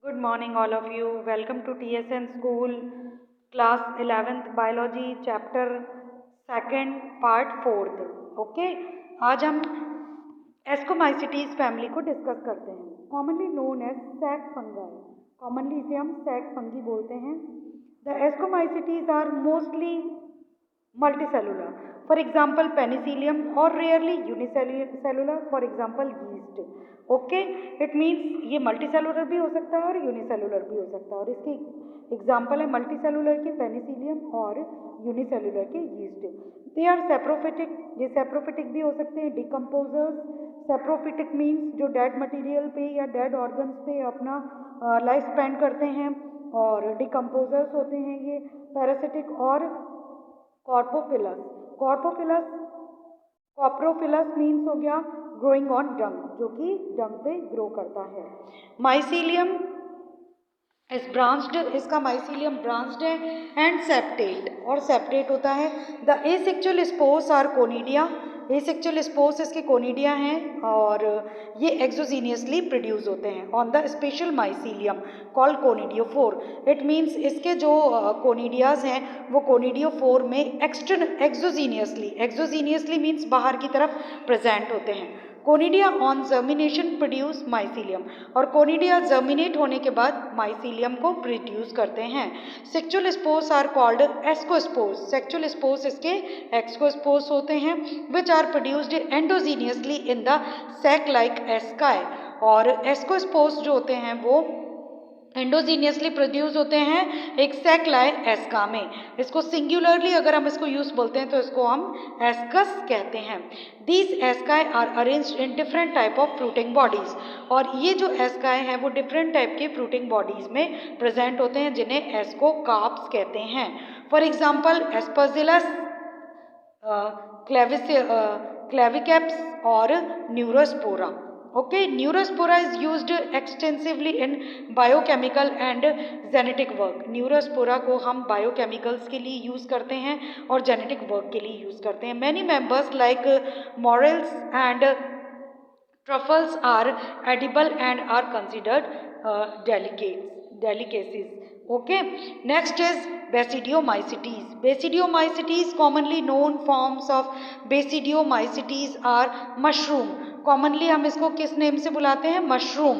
Good morning, all of you. Welcome to TSN School, Class 11th Biology, Chapter 2nd, Part 4th. Okay, आज हम ascomycetes family को discuss करते हैं. Commonly known as sac fungi. Commonly इसे हम sac fungi बोलते हैं. The ascomycetes are mostly multicellular, for example penicillium, or rarely unicellular, for example yeast. Okay, it means ये मल्टीसेलुलर भी हो सकता है और यूनिसेलुलर भी हो सकता है. और इसकी एग्जाम्पल है मल्टीसेलुलर के पेनिसिलियम और यूनिसेलुलर के यीस्ट. They are saprophytic. ये सेप्रोफिटिक भी हो सकते हैं. डिकम्पोजर्स. सेप्रोफिटिक मीन्स जो डेड मटेरियल पे या डेड ऑर्गन्स पे अपना लाइफ स्पेंड करते हैं. और डिकम्पोजर्स होते हैं ये पैरासिटिक. और कॉर्पोफिलस. कॉर्पोफिलस कॉप्रोफिलस मीन्स हो गया ग्रोइंग ऑन डंग, जो कि डंग पे ग्रो करता है. माइसीलियम इस ब्रांच्ड, इसका माइसीलियम ब्रांच्ड है एंड सेप्टेट. और सेप्टेट होता है. The asexual spores are conidia. Asexual spores इसके कोनिडिया हैं और ये एक्सोजीनियसली प्रोड्यूस होते हैं on the special mycelium called conidiophore. It means इसके जो कोनिडियाज हैं वो कोनिडियोफोर में एक्सोजीनियसली मीन्स बाहर की तरफ प्रेजेंट होते हैं. Conidia on germination produce mycelium. और कोनिडिया जर्मिनेट होने के बाद माइसीलियम को प्रोड्यूस करते हैं. Sexual spores are called ascospores. Sexual spores इसके एक्सकोस्पोर्स होते हैं which are produced endogenously in the sac like asci. और एस्कोस्पोर्स जो होते हैं वो एंडोजीनियसली प्रोड्यूस होते हैं एक सैक लाइक एस्का में. इसको सिंगुलरली अगर हम इसको यूज बोलते हैं तो इसको हम एस्कस कहते हैं. These ASCII are arranged in different type of fruiting bodies. और ये जो एस्काई हैं वो डिफरेंट टाइप के फ्रूटिंग बॉडीज में प्रेजेंट होते हैं जिन्हें एस्कोकार्प्स कहते हैं. फॉर एग्जाम्पल एस्परजिलस, क्लेविकैप्स और Neurospora. Okay, Neurospora is used extensively in biochemical and genetic work. Neurospora को हम biochemicals के लिए यूज़ करते हैं और genetic work के लिए यूज़ करते हैं. Many members like morels and truffles are edible and are considered delicacies. Okay, next is Basidiomycetes. Basidiomycetes, commonly known forms of Basidiomycetes are mushroom. Commonly हम इसको किस नेम से बुलाते हैं? मशरूम.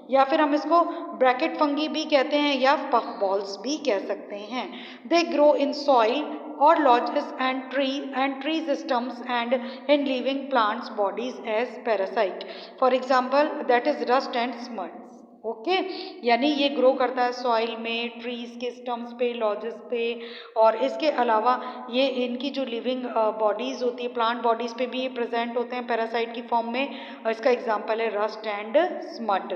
या फिर हम इसको ब्रैकेट फंगी भी कहते हैं या पफ बॉल्स भी कह सकते हैं. दे ग्रो इन सॉइल और logs and tree systems and in living plants bodies as parasite. For example that is rust and smuts. Okay, यानी ये ग्रो करता है सॉइल में, ट्रीज के स्टम्स पे, लॉजेस पे. और इसके अलावा ये इनकी जो लिविंग बॉडीज होती है, प्लांट बॉडीज पे भी ये प्रेजेंट होते हैं पैरासाइट की फॉर्म में. इसका एग्जांपल है rust and smut.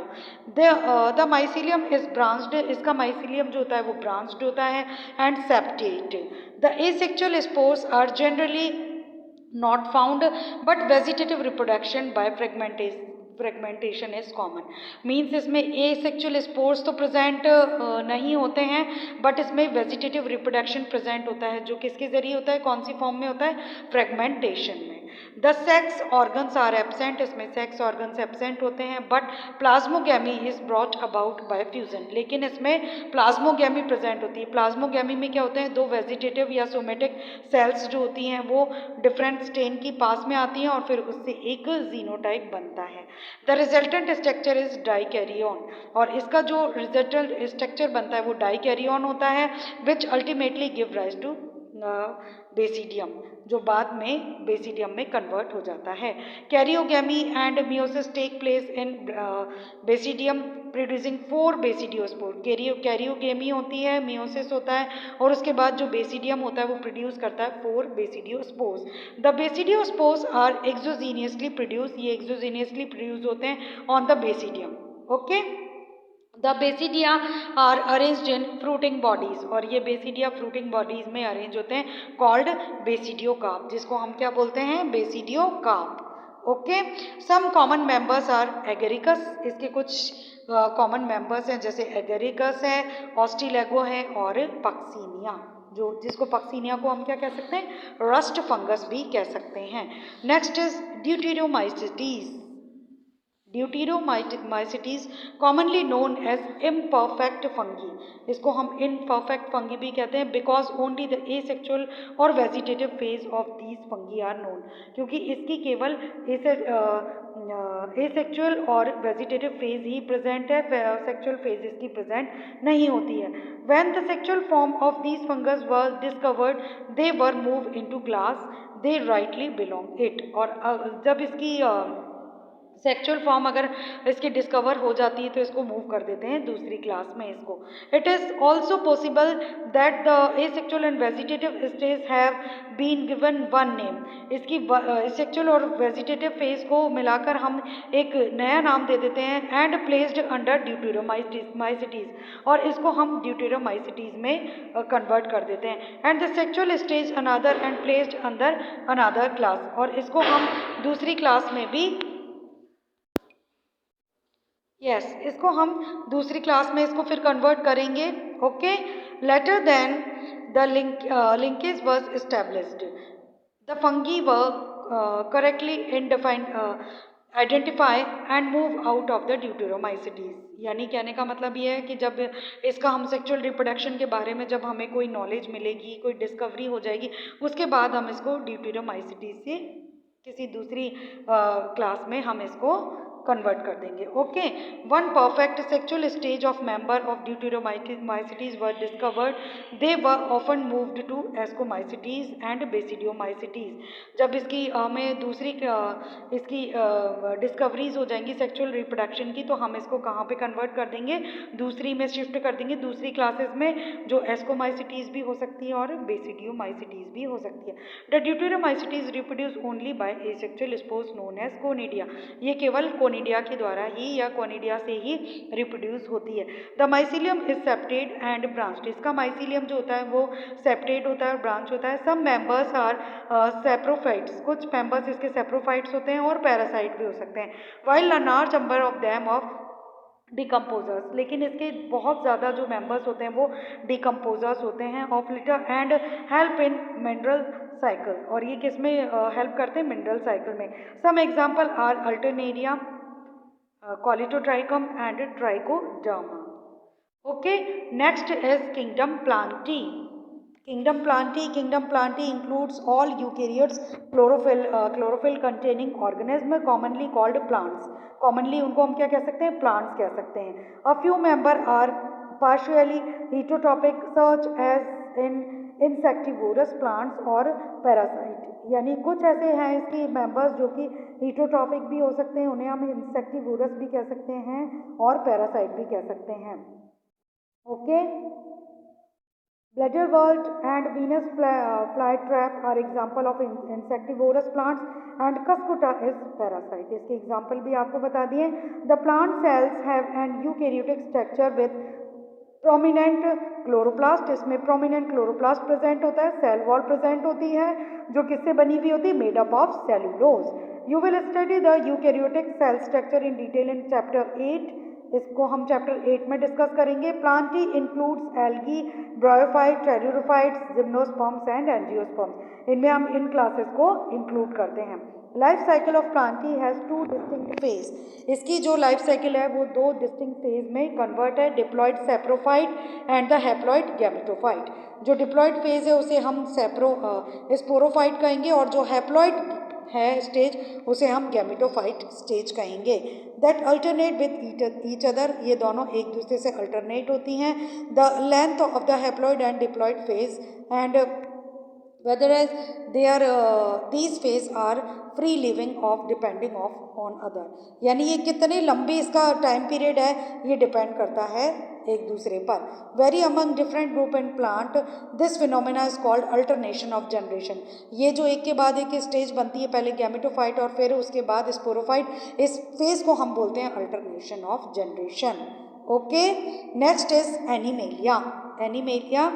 The mycelium is branched. इसका माइसीलियम जो होता है वो ब्रांच्ड होता है and septate. The asexual spores are generally not found but vegetative reproduction by fragmentation is common. Means इसमें एसेक्सुअल स्पोर्स तो प्रेजेंट नहीं होते हैं बट इसमें वेजिटेटिव रिप्रोडक्शन प्रेजेंट होता है जो किसके जरिए होता है, कौन सी फॉर्म में होता है? फ्रेगमेंटेशन में. The sex organs are absent. इसमें सेक्स ऑर्गन्स एब्सेंट होते हैं but plasmogamy is brought about by fusion. लेकिन इसमें प्लाज्मोगैमी प्रेजेंट होती है. प्लाज्मोगैमी में क्या होता है, दो वेजिटेटिव या सोमेटिक सेल्स जो होती हैं वो डिफरेंट स्टेन की पास में आती हैं और फिर उससे एक जीनोटाइप बनता है. The resultant structure is dikaryon. और इसका जो रिजल्टेंट स्ट्रक्चर बनता है वो डाइकैरियन होता है which ultimately give rise to basidium, जो बाद में बेसिडियम में कन्वर्ट हो जाता है. Karyogamy and meiosis take place in basidium producing 4 basidiospore. Karyogamy होती है, मियोसिस होता है और उसके बाद जो बेसिडियम होता है वो प्रोड्यूस करता है 4 basidiospores. The basidiospores are exogenously produce. ये एक्सोजीनियसली प्रोड्यूस होते हैं on the basidium. Okay, the basidia are arranged in fruiting bodies. और ये बेसिडिया फ्रूटिंग बॉडीज में अरेंज होते हैं कॉल्ड बेसिडियोकार्प, जिसको हम क्या बोलते हैं? Basidiocarp. Okay, some common members are agaricus. इसके कुछ कॉमन मेंबर्स हैं जैसे एगेरिकस है, ऑस्टिलेगो है और पक्सीनिया, जो जिसको पक्सीनिया को हम क्या कह सकते हैं? रस्ट फंगस भी कह सकते हैं. Next is deuteromycetes. Deuteromycetes commonly known as imperfect fungi, इसको हम इम्परफेक्ट फंगी भी कहते हैं बिकॉज ओनली द एसेक्सुअल और vegetative phase of these fungi are known, क्योंकि इसकी केवल एसेक्सुअल और वेजिटेटिव फेज ही प्रेजेंट है, सेक्सुअल फेज इसकी प्रेजेंट नहीं होती है। When the sexual form of these fungus were discovered they were move into class they rightly belong it, और जब इसकी सेक्सुअल फॉर्म अगर इसकी डिस्कवर हो जाती है तो इसको मूव कर देते हैं दूसरी क्लास में इसको। It is also possible that the asexual and vegetative stage have been given one name, इसकी सेक्सुअल और वेजिटेटिव फेज को मिलाकर हम एक नया नाम दे देते हैं एंड प्लेस्ड अंडर ड्यूटेरोमाइसिटीज, और इसको हम ड्यूटेरोमाइसिटीज में कन्वर्ट कर देते हैं। And the sexual stage another and placed under another class, और इसको हम दूसरी क्लास में भी इसको हम दूसरी क्लास में इसको फिर कन्वर्ट करेंगे। Okay, later then the linkage was established, the fungi were correctly identify and move out of the deuteromycetes. यानी कहने का मतलब ये है कि जब इसका हम सेक्सुअल रिप्रोडक्शन के बारे में जब हमें कोई नॉलेज मिलेगी, कोई डिस्कवरी हो जाएगी, उसके बाद हम इसको ड्यूटेरोमाइसिटीज से किसी दूसरी क्लास में हम इसको कन्वर्ट कर देंगे। Okay, one perfect sexual stage of member of deuteromycetes were discovered, they were often moved to ascomycetes and basidiomycetes. जब इसकी हमें दूसरी इसकी डिस्कवरीज हो जाएंगी सेक्सुअल रिप्रोडक्शन की, तो हम इसको कहाँ पे कन्वर्ट कर देंगे, दूसरी में शिफ्ट कर देंगे, दूसरी क्लासेस में, जो एस्कोमाइसिटीज भी हो सकती है और बेसिडियोमाइसिटीज भी हो सकती है। The deuteromycetes reproduce only by asexual spores known as conidia, ये केवल कोनिडिया के द्वारा ही या कोनिडिया से ही रिप्रोड्यूस होती है। The mycelium is septate and branched, इसका माइसीलियम जो होता है वो सेप्टेड होता है और ब्रांच होता है। सम मेंबर्स आर सेप्रोफाइट्स, कुछ मेंबर्स इसके सेप्रोफाइट्स होते हैं और पैरासाइट भी हो सकते हैं। While a large number of them of decomposers, लेकिन इसके बहुत ज़्यादा जो मेंबर्स होते हैं वो डिकम्पोजर्स होते हैं of litre and help in mineral cycle, और ये किस में हेल्प करते हैं, मिनरल साइकिल में। Some example are alternaria, colletotrichum and trichoderma. Okay, next is kingdom plantae. Kingdom plantae includes all eukaryotes, chlorophyll containing organism commonly called plants. Commonly उनको हम क्या कह सकते हैं, plants कह सकते हैं। A few member are partially heterotrophic such as in insectivorous plants or parasite, यानी कुछ ऐसे हैं इसकी मेंबर्स जो कि heterotrophic भी हो सकते हैं, उन्हें हम insectivorous भी कह सकते हैं और parasite भी कह सकते हैं। Okay, Bladderwort and Venus flytrap are example of insectivorous plants and Cuscuta is parasite. इसके example भी आपको बता दिए। The plant cells have an eukaryotic structure with prominent chloroplast, इसमें prominent chloroplast present होता है, cell wall present होती है जो किससे बनी हुई होती है, made up of cellulose. You will study the eukaryotic cell structure in detail in chapter 8. इसको हम चैप्टर 8 में डिस्कस करेंगे। Plantae includes algae, bryophyte, pteridophytes, gymnosperms and angiosperms, इनमें हम इन क्लासेस को इंक्लूड करते हैं। Life cycle of plantae has 2 distinct phase, इसकी जो लाइफ साइकिल है वो 2 डिस्टिंक्ट फेज में कन्वर्ट है, diploid saprophyte and the haploid gametophyte. जो डिप्लॉयड फेज है उसे हम स्पोरोफाइट कहेंगे और जो हैप्लॉयड है स्टेज उसे हम गैमेटोफाइट स्टेज कहेंगे। That alternate with each other, ये दोनों एक दूसरे से अल्टरनेट होती हैं। The length of the haploid and diploid phase and whether as they are these phase are free living of depending on other, यानी ये कितने लंबी इसका टाइम पीरियड है ये डिपेंड करता है एक दूसरे पर। Very among different group and plant this phenomena is called alternation of generation, ये जो एक के बाद एक स्टेज बनती है, पहले गैमेटोफाइट और फिर उसके बाद स्पोरोफाइट, इस फेज को हम बोलते हैं alternation of generation. Okay, next is animalia. Animalia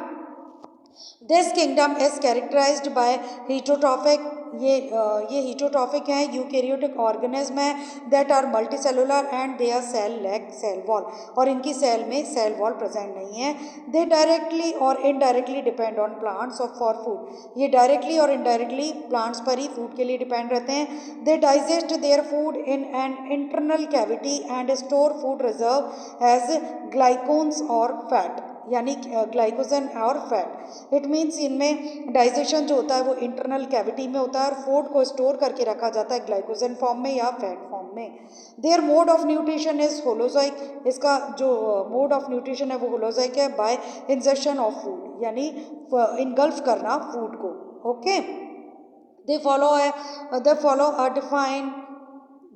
this kingdom is characterized by heterotrophic, ये हीटोट्रॉफिक हैं, यूकैरियोटिक ऑर्गेनिज्म है that are multicellular and they are cell lack cell wall, और इनकी सेल में सेल वॉल प्रेजेंट नहीं है। They directly और indirectly depend on plants of for food, ये डायरेक्टली और इनडायरेक्टली प्लांट्स पर ही फूड के लिए डिपेंड रहते हैं। They digest their food in an internal cavity and store food reserve as glycons और फैट, यानी ग्लाइकोजन और फैट। इट मीन्स इनमें डाइजेशन जो होता है वो इंटरनल कैविटी में होता है और फूड को स्टोर करके रखा जाता है ग्लाइकोजन फॉर्म में या फैट फॉर्म में। Their mode of nutrition is holozoic, इसका जो मोड ऑफ न्यूट्रिशन है वो होलोजाइक है बाय इंजेक्शन ऑफ फूड, यानी इनगल्फ करना फूड को। Okay, they follow a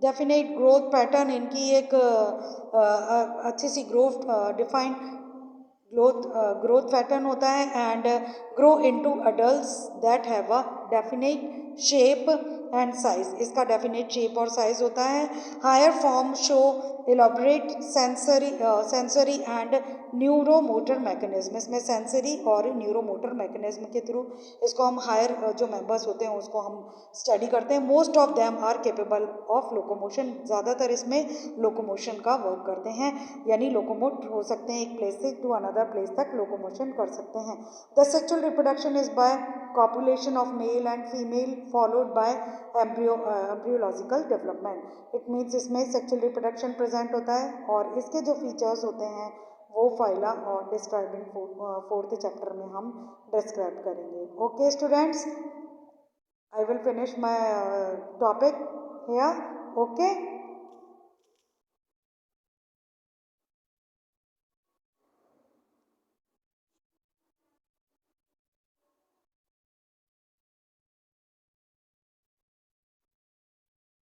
definite growth pattern, इनकी एक अच्छी सी डिफाइंड ग्रोथ पैटर्न होता है and grow into adults that have a definite shape and size, इसका डेफिनेट शेप और साइज होता है। Higher form show elaborate sensory and neuromotor mechanism, इसमें सेंसरी और न्यूरोमोटर मैकेनिज्म के थ्रू इसको हम हायर जो मेंबर्स होते हैं उसको हम स्टडी करते हैं। Most of them are capable of locomotion, ज़्यादातर इसमें लोकोमोशन का वर्क करते हैं, यानी लोकोमोट हो सकते हैं, एक प्लेस से टू अनदर प्लेस तक लोकोमोशन कर सकते हैं। The sexual reproduction is by copulation of male and female followed by embryological development. It means इसमें सेक्सुअल रिप्रोडक्शन प्रेजेंट होता है और इसके जो फीचर्स होते हैं वो फाइला और डिस्क्राइबिंग फोर्थ चैप्टर में हम डिस्क्राइब करेंगे। Okay students, I will finish my topic here. Okay.